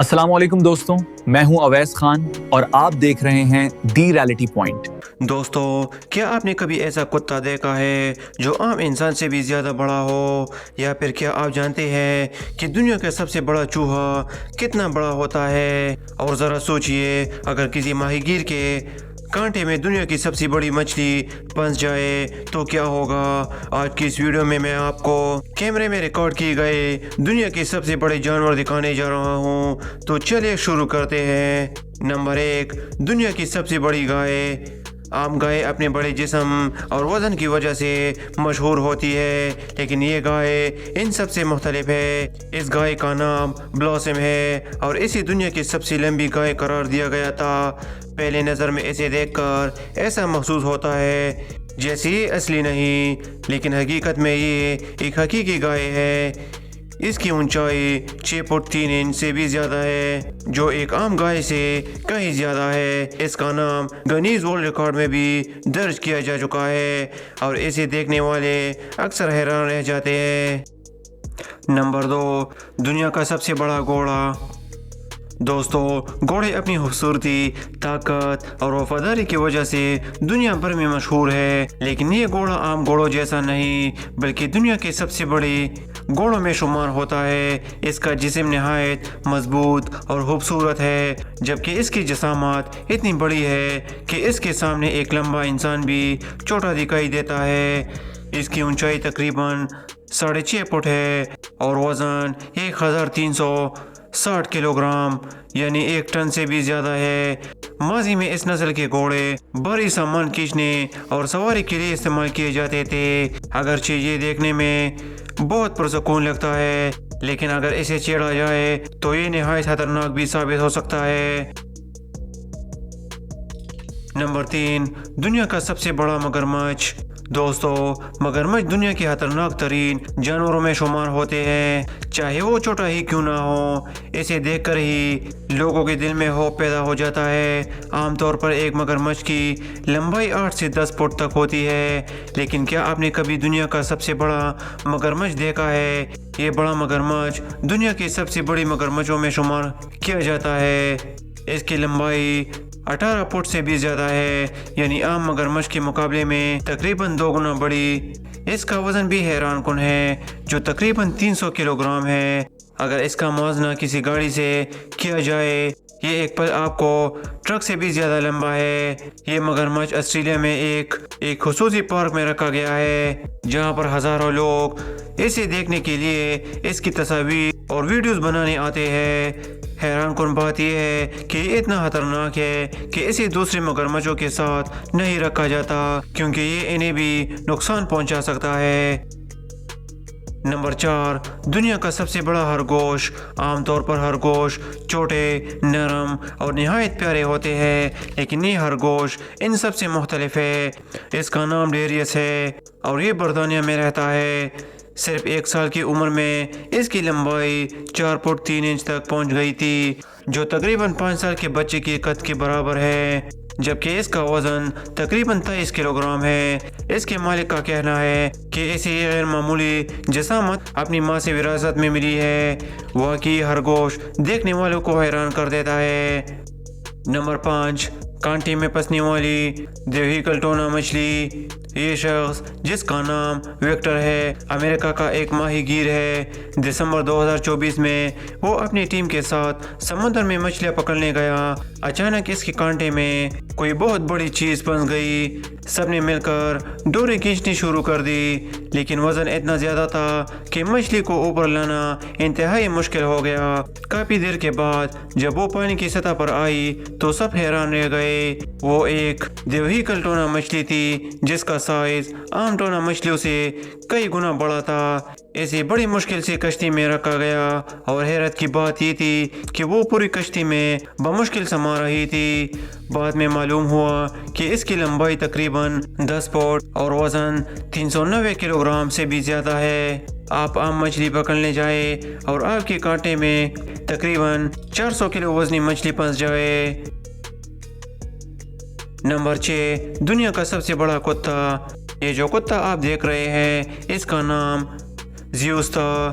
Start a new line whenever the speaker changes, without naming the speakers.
السلام علیکم دوستوں، میں ہوں اویس خان اور آپ دیکھ رہے ہیں دی ریالٹی پوائنٹ۔
دوستو، کیا آپ نے کبھی ایسا کتا دیکھا ہے جو عام انسان سے بھی زیادہ بڑا ہو؟ یا پھر کیا آپ جانتے ہیں کہ دنیا کا سب سے بڑا چوہا کتنا بڑا ہوتا ہے؟ اور ذرا سوچئے، اگر کسی ماہی گیر کے کانٹے میں دنیا کی سب سے بڑی مچھلی پھنس جائے تو کیا ہوگا؟ آج کی اس ویڈیو میں آپ کو کیمرے میں ریکارڈ کیے گئے دنیا کے سب سے بڑے جانور دکھانے جا رہا ہوں، تو چلیے شروع کرتے ہیں۔ نمبر 1، دنیا کی سب سے بڑی گائے۔ عام گائے اپنے بڑے جسم اور وزن کی وجہ سے مشہور ہوتی ہے، لیکن یہ گائے ان سب سے مختلف ہے۔ اس گائے کا نام بلاسم ہے اور اسے دنیا کی سب سے لمبی گائے قرار دیا گیا تھا۔ پہلے نظر میں اسے دیکھ کر ایسا محسوس ہوتا ہے جیسے یہ اصلی نہیں، لیکن حقیقت میں یہ ایک حقیقی گائے ہے۔ اس کی اونچائی 6 فٹ 3 انچ سے بھی زیادہ ہے، جو ایک عام گائے سے کہیں زیادہ ہے۔ اس کا نام گنیز ورلڈ ریکارڈ میں بھی درج کیا جا چکا ہے اور اسے دیکھنے والے اکثر حیران رہ جاتے ہیں۔ نمبر 2، دنیا کا سب سے بڑا گھوڑا۔ دوستو، گھوڑے اپنی خوبصورتی، طاقت اور وفاداری کی وجہ سے دنیا بھر میں مشہور ہے، لیکن یہ گھوڑا عام گھوڑوں جیسا نہیں بلکہ دنیا کے سب سے بڑے گھوڑوں میں شمار ہوتا ہے۔ اس کا جسم نہایت مضبوط اور خوبصورت ہے، جبکہ اس کی جسامت اتنی بڑی ہے کہ اس کے سامنے ایک لمبا انسان بھی چھوٹا دکھائی دیتا ہے۔ اس کی اونچائی تقریباً 6.5 فٹ ہے اور وزن 1360 کلو گرام یعنی 1 ٹن سے بھی زیادہ ہے۔ ماضی میں اس نسل کے گھوڑے بھاری سامان کھینچنے اور سواری کے لیے استعمال کیے جاتے تھے۔ اگرچہ یہ دیکھنے میں بہت پرسکون لگتا ہے، لیکن اگر اسے چھیڑا جائے تو یہ نہایت خطرناک بھی ثابت ہو سکتا ہے۔ نمبر 3، دنیا کا سب سے بڑا مگرمچھ۔ دوستو، مگرمچھ دنیا کے خطرناک ترین جانوروں میں شمار ہوتے ہیں، چاہے وہ چھوٹا ہی کیوں نہ ہو۔ اسے دیکھ کر ہی لوگوں کے دل میں خوف پیدا ہو جاتا ہے۔ عام طور پر ایک مگرمچھ کی لمبائی 8 سے 10 فٹ تک ہوتی ہے، لیکن کیا آپ نے کبھی دنیا کا سب سے بڑا مگرمچھ دیکھا ہے؟ یہ بڑا مگرمچھ دنیا کی سب سے بڑی مگرمچھوں میں شمار کیا جاتا ہے۔ اس کی لمبائی 18 فٹ سے بھی زیادہ ہے، یعنی عام مگرمچھ کے مقابلے میں تقریباً 2 گنا بڑی۔ اس کا وزن بھی حیران کن ہے، جو تقریباً 300 کلو گرام ہے۔ اگر اس کا موازنہ کسی گاڑی سے کیا جائے، یہ ایک پل آپ کو ٹرک سے بھی زیادہ لمبا ہے۔ یہ مگرمچھ آسٹریلیا میں ایک خصوصی پارک میں رکھا گیا ہے، جہاں پر ہزاروں لوگ اسے دیکھنے کے لیے اس کی تصاویر اور ویڈیوز بنانے آتے ہیں۔ حیران کن بات یہ ہے کہ یہ اتنا خطرناک ہے کہ اسے دوسرے مگرمچھوں کے ساتھ نہیں رکھا جاتا، کیونکہ یہ انہیں بھی نقصان پہنچا سکتا ہے۔ نمبر 4، دنیا کا سب سے بڑا خرگوش۔ عام طور پر خرگوش چھوٹے، نرم اور نہایت پیارے ہوتے ہیں، لیکن یہ خرگوش ان سب سے مختلف ہے۔ اس کا نام ڈیریس ہے اور یہ برطانیہ میں رہتا ہے۔ صرف 1 سال کی عمر میں اس کی لمبائی 4 فٹ 3 انچ تک پہنچ گئی تھی، جو تقریباً 5 سال کے بچے کے قد کے برابر ہے، جبکہ اس کا وزن تقریباً 23 کلو گرام ہے۔ اس کے مالک کا کہنا ہے کہ اسے یہ غیر معمولی جسامت اپنی ماں سے وراثت میں ملی ہے۔ واقعی خرگوش دیکھنے والوں کو حیران کر دیتا ہے۔ نمبر 5، کانٹے میں پھنسنے والی دیوہی کلٹونا مچھلی۔ یہ شخص، جس کا نام وکٹر ہے، امریکہ کا ایک ماہی گیر ہے۔ دسمبر 2024 میں وہ اپنی ٹیم کے ساتھ سمندر میں مچھلیاں پکڑنے گیا۔ اچانک اس کے کانٹے میں کوئی بہت بڑی چیز پھنس گئی۔ سب نے مل کر ڈوری کھینچنی شروع کر دی، لیکن وزن اتنا زیادہ تھا کہ مچھلی کو اوپر لانا انتہائی مشکل ہو گیا۔ کافی دیر کے بعد جب وہ پانی کی سطح پر آئی تو سب حیران رہ گئے۔ وہ ایک دیوہی کلٹونا مچھلی تھی، جس کا سائز عام ٹونا مچھلیوں سے کئی گنا بڑا تھا۔ اسے بڑی مشکل سے کشتی میں رکھا گیا اور حیرت کی بات یہ تھی کہ وہ پوری کشتی میں بمشکل سما رہی تھی۔ بعد میں معلوم ہوا کہ اس کی لمبائی تقریباً 10 فٹ اور وزن 390 کلو گرام سے بھی زیادہ ہے۔ آپ عام مچھلی پکڑنے جائیں اور آپ کے کانٹے میں تقریباً 400 کلو وزنی مچھلی پھنس جائے۔ نمبر 6، دنیا کا سب سے بڑا کتا۔ یہ جو کتا آپ دیکھ رہے ہیں، اس کا نام زیوس تھا۔